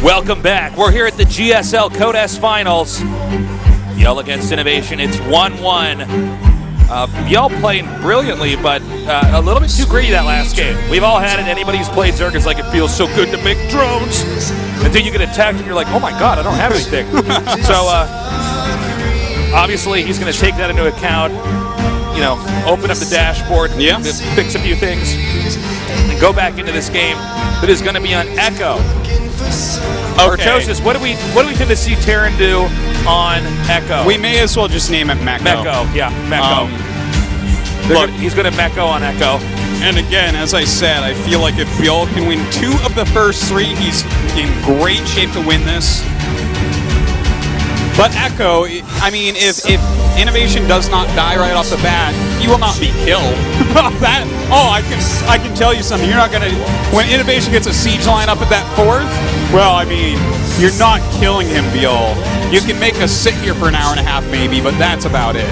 Welcome back. We're here at the GSL Code S Finals. Byul against INnoVation. It's 1-1. Byul playing brilliantly, but a little bit too greedy that last game. We've all had it. Anybody who's played Zerg is like, it feels so good to make drones. Until you get attacked and you're like, oh my god, I don't have anything. So obviously he's going to take that into account. You know, open up the dashboard, fix a few things, and go back into this game that is going to be on Echo. Okay. Ortosis, what do we tend to see Terran do on Echo? We may as well just name it Mecco. Mecco, yeah, Mecco. Look, he's going to Mecco on Echo. And again, as I said, I feel like if Byul can win 2 of the first 3, he's in great shape to win this. But Echo, I mean, if INnoVation does not die right off the bat, he will not be killed. I can tell you something. You're not gonna. When INnoVation gets a siege line up at that 4th, well, I mean, you're not killing him, Byul. You can make us sit here for an hour and a half, maybe, but that's about it.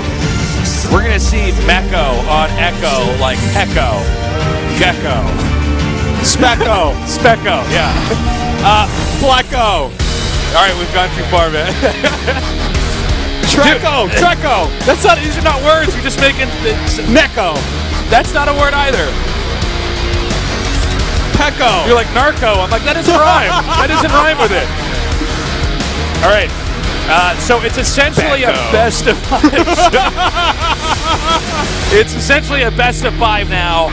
We're gonna see Mecco on Echo, like Hecko, Gecko, Specco, Specco, yeah. Flecko. All right, we've gone too far, man. Treco, Treco. That's not. These are not words. You're just making. Necco. That's not a word either. Pecco. You're like narco. I'm like, that doesn't rhyme. That doesn't rhyme with it. All right. So it's essentially a best of 5. It's essentially a best of 5 now.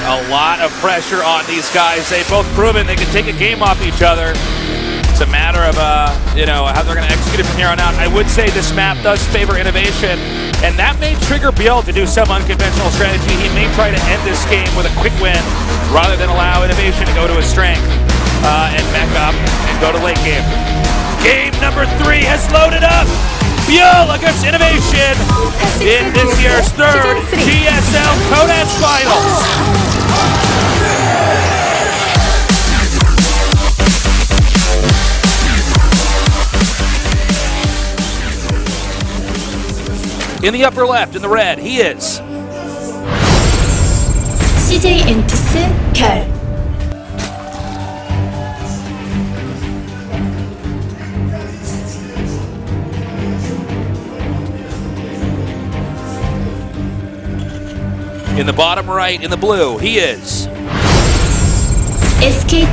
A lot of pressure on these guys. They've both proven they can take a game off each other. It's a matter of you know, how they're going to execute it from here on out. I would say this map does favor INnoVation, and that may trigger Byul to do some unconventional strategy. He may try to end this game with a quick win rather than allow INnoVation to go to his strength and back up and go to late game. Game number 3 has loaded up. Byul against INnoVation in this year's 3rd GSL Code S Finals. In the upper left, in the red, he is CJ in the bottom right, in the blue, he is SKT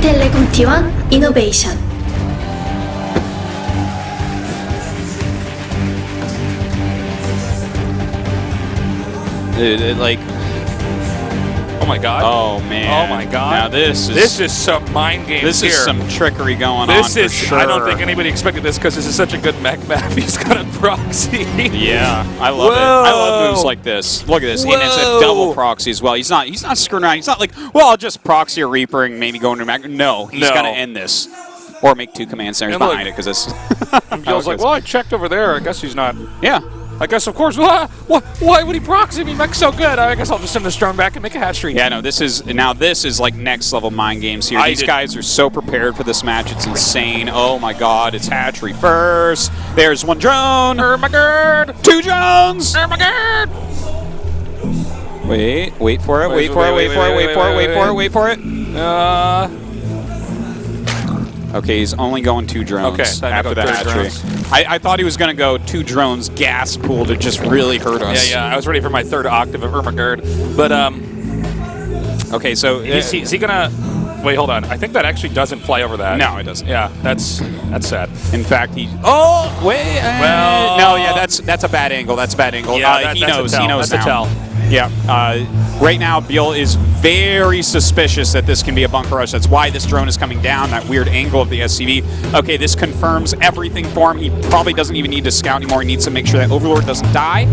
INnoVation. Dude, like, oh my god. Oh man. Oh my god. Now this is some mind games. This is here. some trickery going This on is, for sure. I don't think anybody expected this because this is such a good mech map. He's got a proxy. Yeah, I love it. I love moves like this. Look at this. And it's a double proxy as well. He's not screwing around. He's not like, well, I'll just proxy a Reaper and maybe go into Mac. No, he's gonna end this. Or make 2 command centers behind it because this. And Byul's like, well, I checked over there. I guess he's not. Yeah. I guess, of course, why would he proxy me? Mech's so good. I guess I'll just send this drone back and make a hatch tree. Yeah, no, this is like next level mind games here. These guys are so prepared for this match. It's insane. Oh my god, it's hatchery first. There's 1 drone. Oh my god. 2 drones. Oh my god. Wait for it. Wait for it. Okay, he's only going 2 drones after the hatchery. I thought he was going to go 2 drones gas pool to just really hurt us. Yeah. I was ready for my 3rd octave of Ermagerd. But, okay, so... Is he going to... Wait, hold on. I think that actually doesn't fly over that. No, it doesn't. Yeah, that's sad. In fact, he... Oh, wait. Well... No, yeah, that's a bad angle. That's a bad angle. Yeah, he knows. He knows that's now. A tell. Yeah. Right now, Byul is very suspicious that this can be a bunker rush. That's why this drone is coming down, that weird angle of the SCV. Okay, this confirms everything for him. He probably doesn't even need to scout anymore. He needs to make sure that Overlord doesn't die.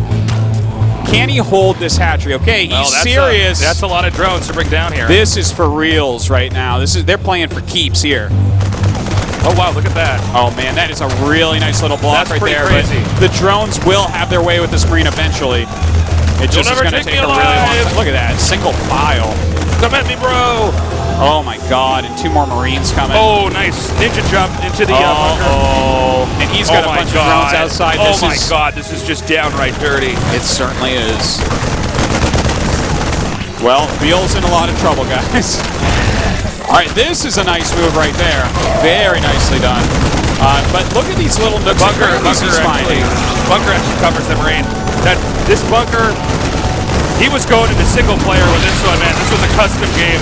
Can he hold this hatchery? Okay, he's serious. That's a lot of drones to bring down here. This is for reals right now. They're playing for keeps here. Oh, wow, look at that. Oh, man, that is a really nice little block right there. Crazy. But the drones will have their way with this Marine eventually. It just is going to take a really long time. Look at that, single file. Come at me, bro. Oh my god, and 2 more Marines coming. Oh, nice. Ninja jump into the bunker. And he's got a bunch of drones outside. Oh my god, this is just downright dirty. It certainly is. Well, Byul's in a lot of trouble, guys. All right, this is a nice move right there. Very nicely done. But look at these little nooks and crannies he's finding. Bunker actually covers the Marine. This bunker, he was going into single player with this one, man. This was a custom game.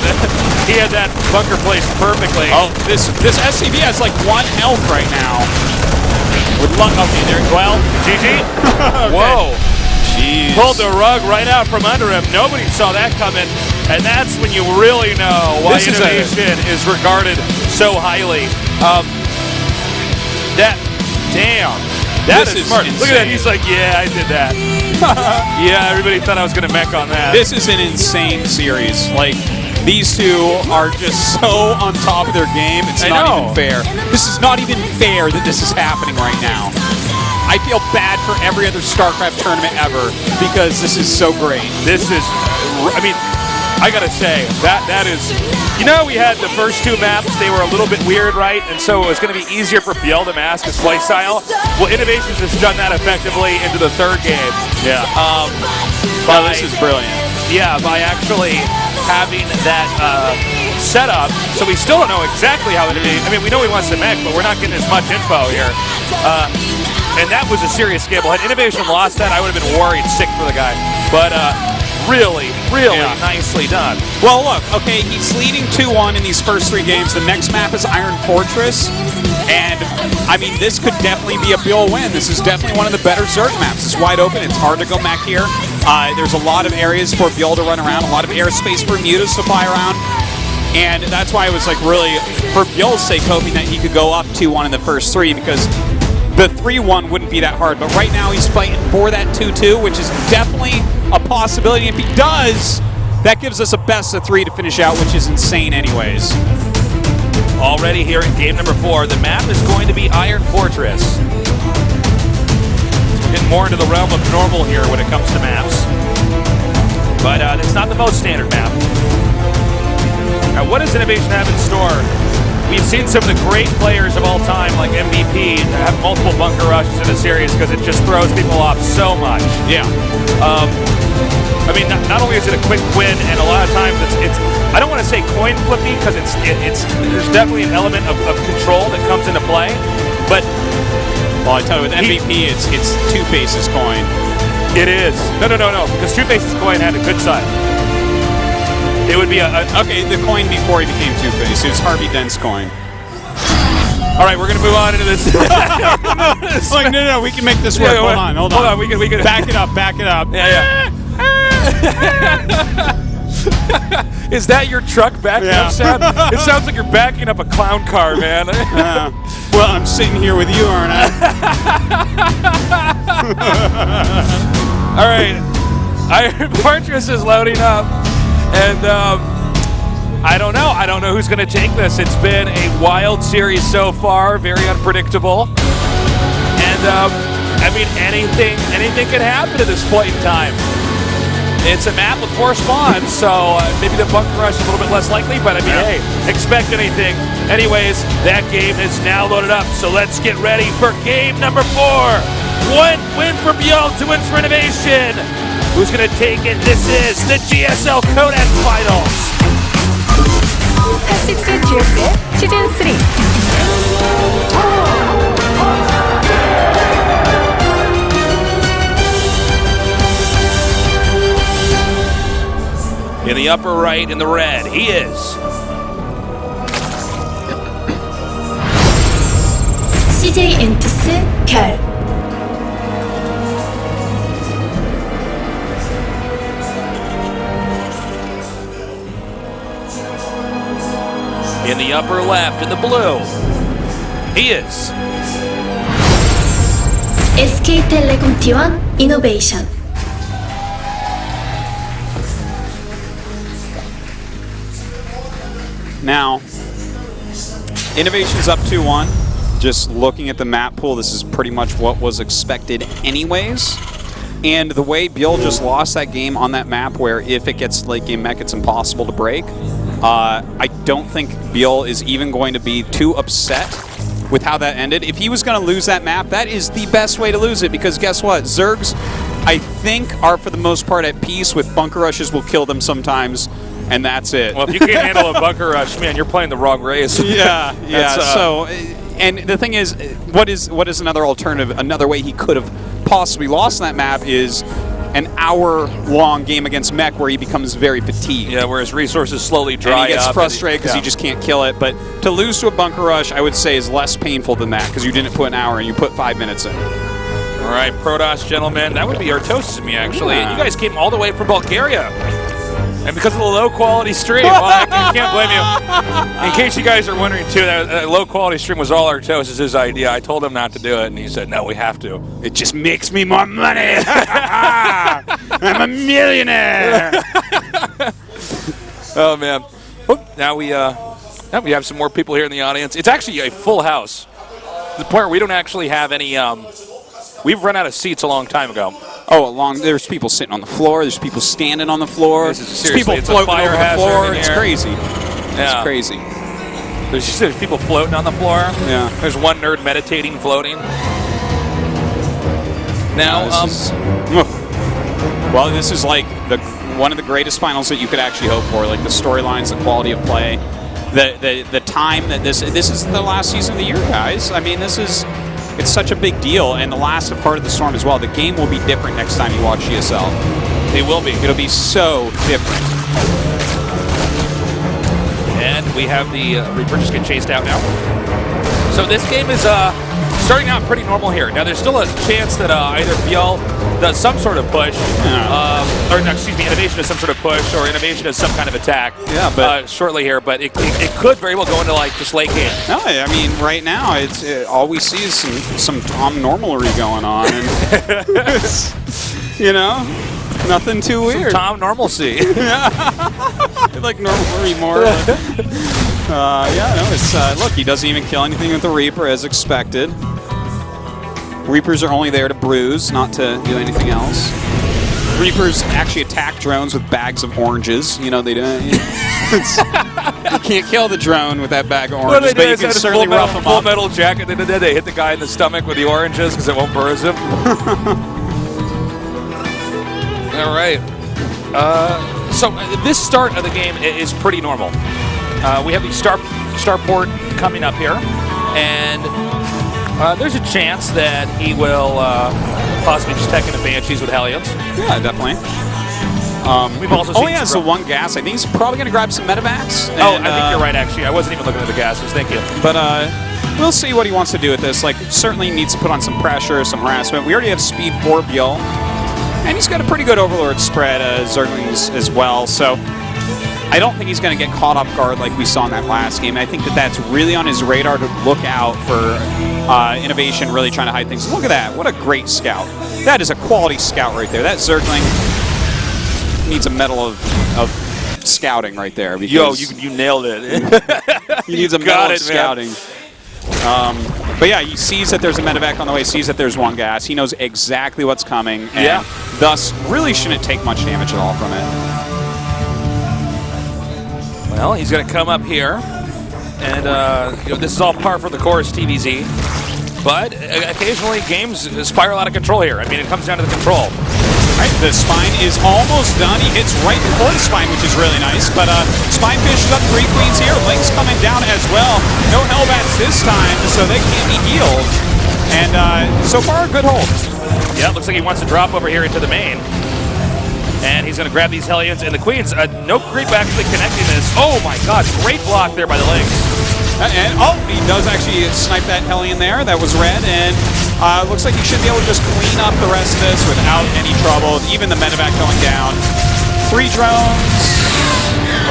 He had that bunker placed perfectly. Oh, this SCV has like 1 health right now. Would love. Okay, there. Well, GG. okay. Whoa. Jeez. Pulled the rug right out from under him. Nobody saw that coming. And that's when you really know why INnoVation is regarded so highly. That is smart. Insane. Look at that. He's like, yeah, I did that. Yeah, everybody thought I was going to mech on that. This is an insane series. Like, these two are just so on top of their game. It's not even fair. This is not even fair that this is happening right now. I feel bad for every other StarCraft tournament ever because this is so great. This is, I mean, I gotta say, that is, you know, we had the first 2 maps, they were a little bit weird, right? And so it was gonna be easier for Byul to mask his play style. Well, INnoVation's just done that effectively into the 3rd game. Yeah. Wow, this is brilliant. Yeah, by actually having that setup, so we still don't know exactly how it is. I mean, we know he wants to mech, but we're not getting as much info here. And that was a serious gamble. Had INnoVation lost that, I would have been worried sick for the guy. But really nicely done. Well, look, okay, he's leading 2-1 in these first 3 games. The next map is Iron Fortress. And, I mean, this could definitely be a Byul win. This is definitely one of the better Zerg maps. It's wide open. It's hard to go mech here. There's a lot of areas for Byul to run around, a lot of airspace for Mutas to fly around. And that's why I was, like, really, for Byul's sake, hoping that he could go up 2-1 in the first 3 because the 3-1 wouldn't be that hard. But right now he's fighting for that 2-2, which is definitely a possibility. If he does, that gives us a best of 3 to finish out, which is insane anyways. Already here in game number 4, the map is going to be Iron Fortress. We're getting more into the realm of normal here when it comes to maps. But it's not the most standard map. Now, what does INnoVation have in store? We've seen some of the great players of all time, like MVP, have multiple bunker rushes in a series because it just throws people off so much. Yeah. I mean, not only is it a quick win, and a lot of times it's I don't want to say coin flippy because there's definitely an element of control that comes into play, but well, I tell you, with MVP, it's Two Faces coin. It is. No, because Two Faces coin had a good side. It would be okay, the coin before he became Two-Face. It was Harvey Dent's coin. All right, we're going to move on into this. Like, no, we can make this work. Yeah, hold on. We can back it up. Yeah. Is that your truck backing up sound? It sounds like you're backing up a clown car, man. Well, I'm sitting here with you, aren't I? All right, Iron Fortress is loading up. And I don't know who's going to take this. It's been a wild series so far, very unpredictable. And I mean, anything can happen at this point in time. It's a map with 4 spawns, so maybe the bunker rush is a little bit less likely, but I mean, hey, expect anything. Anyways, that game is now loaded up, so let's get ready for game number 4. 1 win for Byul, 2 wins for INnoVation. Who's going to take it? This is the GSL Code S Finals. HOT6 GSL 시즌 3. In the upper right, in the red, he is CJ 엔투스 별. in the upper left, in the blue. He is SK텔레콤 T1 INnoVation. Now, INnoVation's up 2-1. Just looking at the map pool, this is pretty much what was expected anyways. And the way Byul just lost that game on that map, where if it gets late game mech, it's impossible to break, I don't think Byul is even going to be too upset with how that ended. If he was going to lose that map, that is the best way to lose it, because guess what? Zergs, I think, are for the most part at peace with bunker rushes will kill them sometimes. and that's it. Well, if you can't handle a bunker rush, man, you're playing the wrong race. Yeah. So, and the thing is, what is another alternative? Another way he could have possibly lost that map is an hour-long game against Mech where he becomes very fatigued. Yeah, where his resources slowly dry up. And he gets frustrated because he just can't kill it. But to lose to a bunker rush, I would say, is less painful than that because you didn't put an hour and you put 5 minutes in. All right, Protoss, gentlemen. That would be Artosis and me, actually. Yeah. You guys came all the way from Bulgaria. And because of the low-quality stream, well, I can't blame you. In case you guys are wondering, too, that low-quality stream was all Artosis' idea. I told him not to do it, and he said, no, we have to. It just makes me more money. I'm a millionaire. Oh, man. Now we have some more people here in the audience. It's actually a full house. To the point where we don't actually have any... we've run out of seats a long time ago. Oh, there's people sitting on the floor. There's people standing on the floor. There's people floating over the floor. It's crazy. Yeah. It's crazy. There's people floating on the floor. Yeah. There's one nerd meditating, floating. Now, well, this is like one of the greatest finals that you could actually hope for. Like the storylines, the quality of play, the time that this is the last season of the year, guys. I mean, it's such a big deal, and the last part of the storm as well. The game will be different next time you watch GSL. It will be. It'll be so different. And we have the Reaper just get chased out now. So this game is starting out pretty normal here. Now there's still a chance that either Byul does some sort of push, or no, excuse me, INnoVation does some sort of push, or INnoVation does some kind of attack. Yeah, but shortly here. But it could very well go into like just late game. No, I mean right now all we see is some Tom Normalery going on, and you know, nothing too weird. Some Tom Normalcy. I like Normalery more. Yeah, no, it's look, he doesn't even kill anything with the Reaper as expected. Reapers are only there to bruise, not to do anything else. Reapers actually attack drones with bags of oranges. You know, they don't. You can't kill the drone with that bag of oranges, but you can certainly rough them up. Full metal jacket. They hit the guy in the stomach with the oranges because it won't bruise him. All right. So this start of the game is pretty normal. We have the starport coming up here, and there's a chance that he will possibly just tech into Banshees with Hellions. Yeah, definitely. We've also seen only has the one gas. I think he's probably going to grab some medevacs. I think you're right, actually. I wasn't even looking at the gases. Thank you. But we'll see what he wants to do with this. Like, certainly needs to put on some pressure, some harassment. We already have speed for Byul, and he's got a pretty good Overlord spread, Zerglings as well. So I don't think he's going to get caught off guard like we saw in that last game. I think that's really on his radar to look out for INnoVation really trying to hide things. Look at that. What a great scout. That is a quality scout right there. That Zergling needs a medal of scouting right there. Yo, you nailed it. He needs a medal of scouting. But yeah, he sees that there's a medevac on the way, sees that there's one gas. He knows exactly what's coming, and thus really shouldn't take much damage at all from it. Well, he's going to come up here, and this is all par for the course, TVZ. But occasionally games spiral out of control here. I mean, it comes down to the control. Right, the spine is almost done. He hits right before the spine, which is really nice. But spine finishes up 3 queens here. Link's coming down as well. No Hellbats this time, so they can't be healed. And so far, a good hold. Yeah, it looks like he wants to drop over here into the main. And he's going to grab these Hellions and the Queens. No creep actually connecting this. Oh my god, great block there by the Lynx. And he does actually snipe that Hellion there. That was red, and looks like he should be able to just clean up the rest of this without any trouble. Even the medevac going down. 3 drones.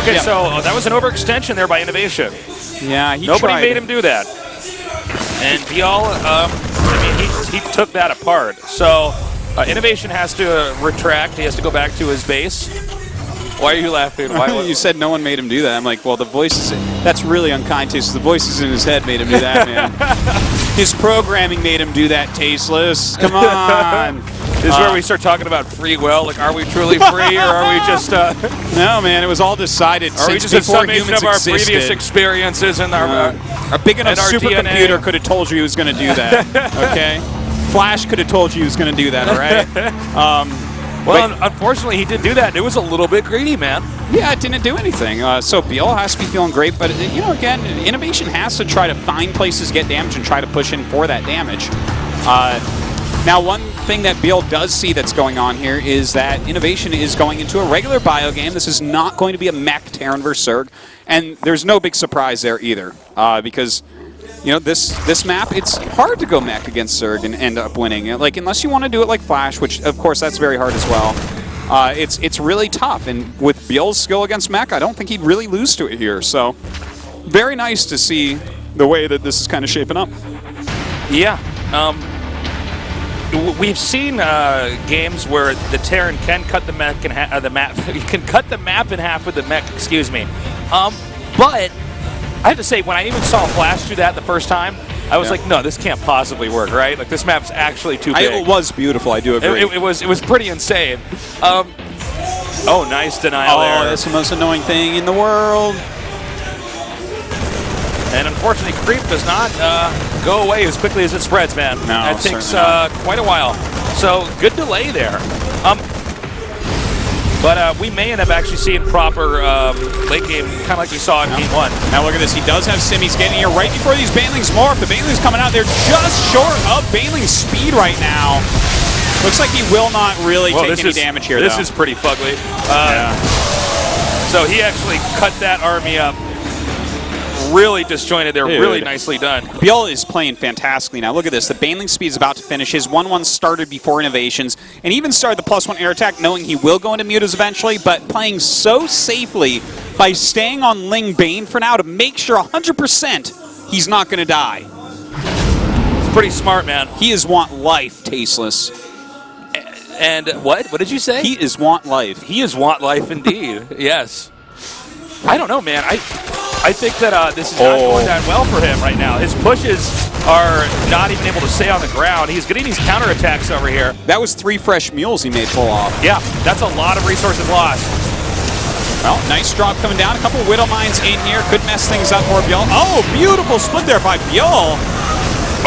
Okay, so that was an overextension there by INnoVation. Yeah, Nobody made him do that. And Byul, I mean, he took that apart. So INnoVation has to retract. He has to go back to his base. Why are you laughing? You said no one made him do that. I'm like, well, the voices, that's really unkind taste. The voices in his head made him do that, man. His programming made him do that, tasteless. Come on. This is where we start talking about free will. Like, are we truly free, or are we just... No, man, it was all decided are we just before a summation humans of our existed. previous experiences and our... a big enough supercomputer could have told you he was going to do that, okay? Flash could have told you he was going to do that, all right? Well, unfortunately, he did do that. It was a little bit greedy, man. Yeah, it didn't do anything. So Byul has to be feeling great, but you know, again, INnoVation has to try to find places to get damage and try to push in for that damage. Now, one thing that Byul does see that's going on here is that INnoVation is going into a regular bio game. This is not going to be a mech Terran versus Zerg, and there's no big surprise there either, because you know, this map, it's hard to go mech against Zerg and end up winning. Like, unless you want to do it like Flash, which, of course, that's very hard as well. It's really tough, and with Byul's skill against mech, I don't think he'd really lose to it here. So, very nice to see the way that this is kind of shaping up. Yeah. We've seen games where the Terran can cut the mech in you can cut the map in half with the mech, excuse me. But I have to say, when I even saw Flash do that the first time, I was like, no, this can't possibly work, right? Like, this map's actually too big. It was beautiful, I do agree. It was pretty insane. Oh, nice denial there. Oh, that's the most annoying thing in the world. And unfortunately, creep does not go away as quickly as it spreads, man. No, that takes quite a while. So, good delay there. But we may end up actually seeing proper late game, kind of like we saw in Game 1. Now look at this. He does have Simmy's getting here right before these Banelings morph. The Banelings coming out. They're just short of Baneling's speed right now. Looks like he will not really take any damage here, This is pretty fugly. So he actually cut that army up. Really disjointed there, really nicely done. Byul is playing fantastically now. Look at this. The Baneling speed is about to finish. His 1-1 started before INnoVations, and even started the +1 air attack, knowing he will go into mutas eventually, but playing so safely by staying on Ling Bane for now to make sure 100% he's not going to die. It's pretty smart, man. He is want life, Tasteless. And what? What did you say? He is want life. He is want life indeed. Yes. I don't know, man. I think that this is not going that well for him right now. His pushes are not even able to stay on the ground. He's getting these counterattacks over here. That was 3 fresh mules he made pull off. Yeah, that's a lot of resources lost. Well, nice drop coming down. A couple of Widow Mines in here. Could mess things up for Byul. Oh, beautiful split there by Byul.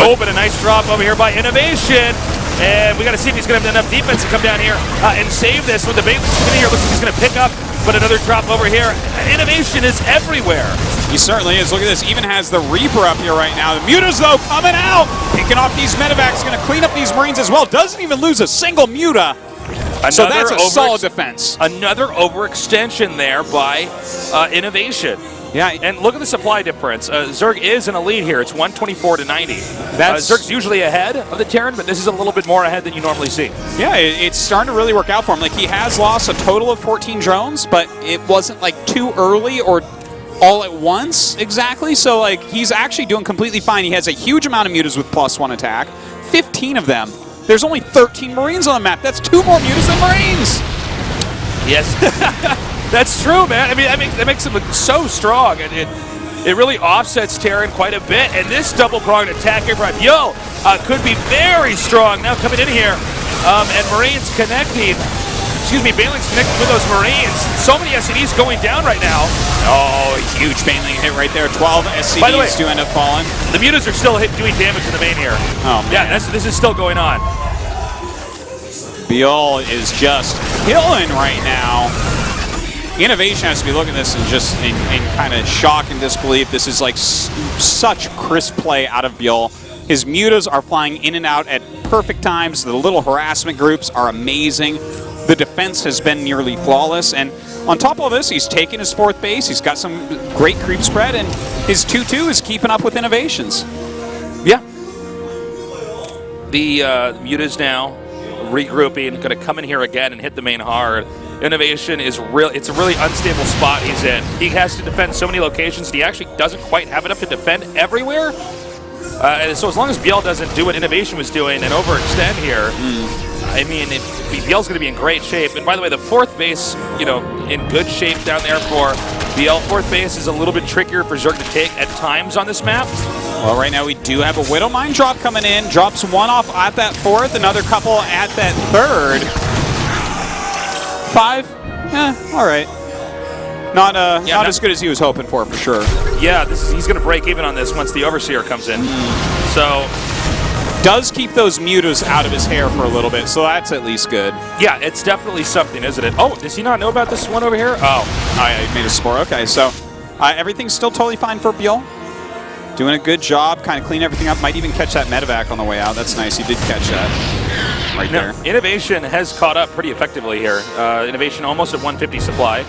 Oh, but a nice drop over here by INnoVation. And we got to see if he's going to have enough defense to come down here and save this. When the Bane's in here, looks like he's going to pick up, but another drop over here. INnoVation is everywhere. He certainly is. Look at this. Even has the Reaper up here right now. The Mutas, though, coming out. Picking off these medevacs. Going to clean up these Marines as well. Doesn't even lose a single Muta. So that's a solid defense. Another overextension there by INnoVation. Yeah, and look at the supply difference. Zerg is in a lead here. It's 124 to 90. Zerg's usually ahead of the Terran, but this is a little bit more ahead than you normally see. Yeah, it's starting to really work out for him. Like, he has lost a total of 14 drones, but it wasn't like too early or all at once exactly. So like, he's actually doing completely fine. He has a huge amount of mutas with +1 attack, 15 of them. There's only 13 Marines on the map. That's 2 more mutas than Marines. Yes. That's true, man. I mean, that makes him look so strong, and it really offsets Terran quite a bit. And this double-pronged attack here from Byul could be very strong now coming in here. And Marines connecting. Excuse me, Baneling's connecting with those Marines. So many SCVs going down right now. Oh, huge Baneling hit right there. 12 SCVs By the way, do end up falling. The mutas are still doing damage to the main here. Oh, man. Yeah, this is still going on. Byul is just killing right now. INnoVation has to be looking at this and just in kind of shock and disbelief. This is like such crisp play out of Byul. His mutas are flying in and out at perfect times. The little harassment groups are amazing. The defense has been nearly flawless. And on top of all this, he's taken his 4th base. He's got some great creep spread. And his 2-2 is keeping up with INnoVations. Yeah. The mutas now regrouping. Going to come in here again and hit the main hard. INnoVation is it's a really unstable spot he's in. He has to defend so many locations, and he actually doesn't quite have enough to defend everywhere. And so as long as Byul doesn't do what INnoVation was doing and overextend here, I mean, Byul's going to be in great shape. And by the way, the 4th base, you know, in good shape down there for Byul. 4th base is a little bit trickier for Zerg to take at times on this map. Well, right now we do have a Widow Mine drop coming in. Drops 1 off at that 4th, another couple at that 3rd. 5? All right. Not as good as he was hoping for sure. Yeah, he's going to break even on this once the Overseer comes in. So Does keep those mutas out of his hair for a little bit, so that's at least good. Yeah, it's definitely something, isn't it? Oh, does he not know about this one over here? Oh. I made a spore. Okay, so everything's still totally fine for Byul. Doing a good job, kind of clean everything up. Might even catch that medevac on the way out. That's nice. He did catch that right there. INnoVation has caught up pretty effectively here. INnoVation almost at 150 supply.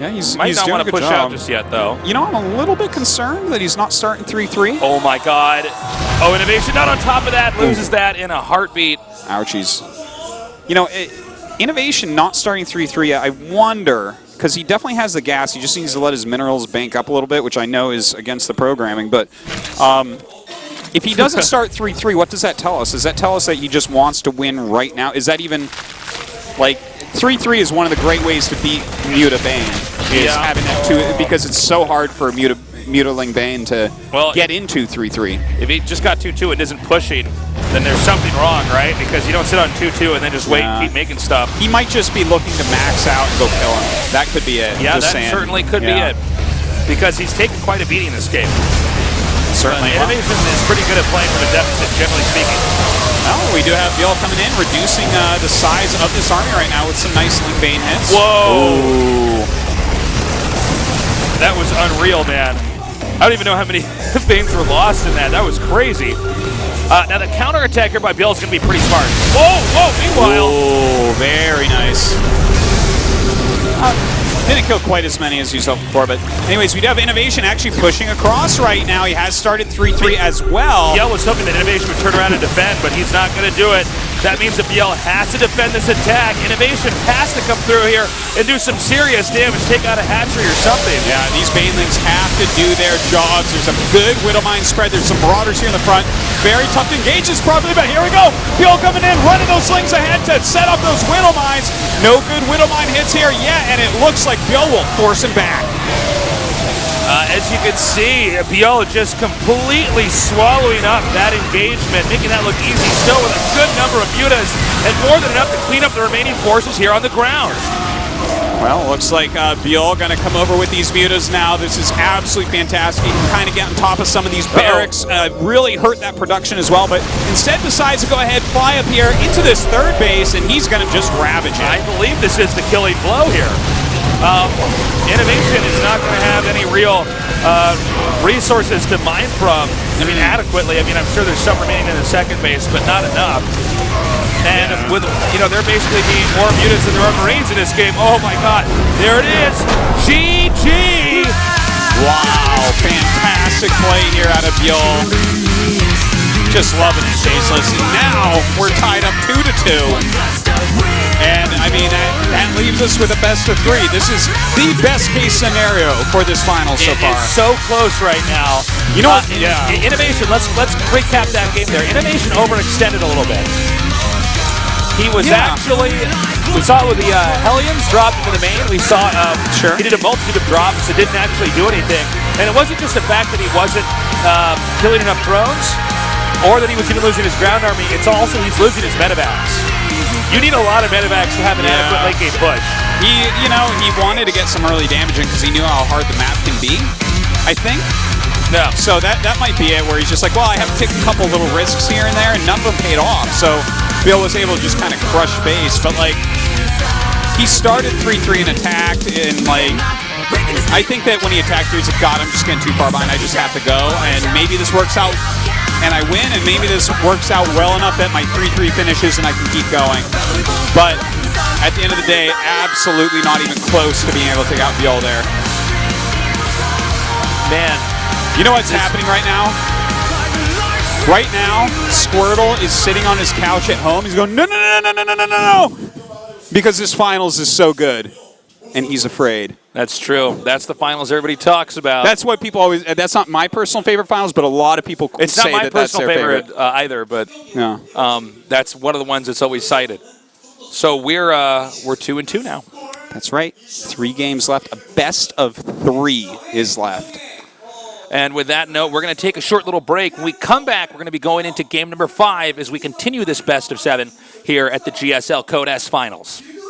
Yeah, he's Might not doing want a to good push job. out just yet, though. You know, I'm a little bit concerned that he's not starting 3-3. Oh, my God. Oh, INnoVation not on top of that. Loses that in a heartbeat. Ouchies. You know, INnoVation not starting 3-3, I wonder, because he definitely has the gas. He just needs to let his minerals bank up a little bit, which I know is against the programming. But if he doesn't start 3-3, what does that tell us? Does that tell us that he just wants to win right now? Is that even, like, 3-3 is one of the great ways to beat Muta Bane, is having that 2, because it's so hard for Mutaling Bane to get into 3-3. If he just got 2-2 and isn't pushing, then there's something wrong, right? Because you don't sit on 2-2 and then just wait and keep making stuff. He might just be looking to max out and go kill him. That could be it. Yeah, just that saying. certainly could be it. Because he's taken quite a beating this game. Certainly. INnoVation is pretty good at playing from a deficit, generally speaking. Well, we do have Byul coming in, reducing the size of this army right now with some nice Link Bane hits. Whoa! Ooh. That was unreal, man. I don't even know how many Banes were lost in that. That was crazy. Now, the counterattack here by Byul is going to be pretty smart. Whoa, whoa, meanwhile. Oh, very nice. Didn't kill quite as many as you saw before, but anyways, we do have INnoVation actually pushing across right now. He has started 3-3 as well. Byul was hoping that INnoVation would turn around and defend, but he's not going to do it. That means that Byul has to defend this attack. INnoVation has to come through here and do some serious damage, take out a hatchery or something. Yeah, these Banelings have to do their jobs. There's a good Widowmine spread. There's some Marauders here in the front. Very tough to engage this properly, but here we go. Byul coming in, running those slings ahead to set up those Widowmines. No good Widowmine hits here yet, and it looks like Byul will force him back. As you can see, Byul just completely swallowing up that engagement, making that look easy still with a good number of mutas, and more than enough to clean up the remaining forces here on the ground. Well, looks like Byul going to come over with these mutas now. This is absolutely fantastic. He can kind of get on top of some of these barracks, really hurt that production as well, but instead decides to go ahead, fly up here into this third base, and he's going to just ravage it. I believe this is the killing blow here. INnoVation is not going to have any real resources to mine from, adequately. I'm sure there's some remaining in the second base, but not enough. And with, there basically being more mutas than there are Marines in this game. Oh my God, there it is. GG! Wow, fantastic play here out of Byul. Just loving it, Faceless. And now we're tied up 2-2. And that leaves us with a best of 3. This is the best case scenario for this final so far. It's so close right now. You know what? INnoVation, let's recap that game there. INnoVation overextended a little bit. He was actually, we saw it with the Hellions dropped into the main. We saw he did a multitude of drops that didn't actually do anything. And it wasn't just the fact that he wasn't killing enough drones or that he was even losing his ground army. It's also he's losing his medevacs. You need a lot of medevacs to have an adequate late game push. He wanted to get some early damaging because he knew how hard the map can be, I think. No. So that might be it, where he's just like, well, I have to take a couple little risks here and there, and none of them paid off. So Byul was able to just kind of crush base, but he started 3-3 and attacked, and I think that when he attacked, he's like, God, I'm just getting too far behind. I just have to go, and maybe this works out and I win, and maybe this works out well enough that my 3-3 finishes and I can keep going. But at the end of the day, absolutely not even close to being able to take out Byul there. Man. You know what's happening right now? Right now, Squirtle is sitting on his couch at home. He's going, no, no, no, no, no, no, no, no, because this finals is so good, and he's afraid. That's true. That's the finals everybody talks about. That's what people always. That's not my personal favorite finals, but a lot of people it's say not my that that's personal their favorite either. But that's one of the ones that's always cited. So we're 2-2 now. That's right. 3 games left. A best of 3 is left. And with that note, we're going to take a short little break. When we come back, we're going to be going into game number 5 as we continue this best of 7 here at the GSL Code S Finals.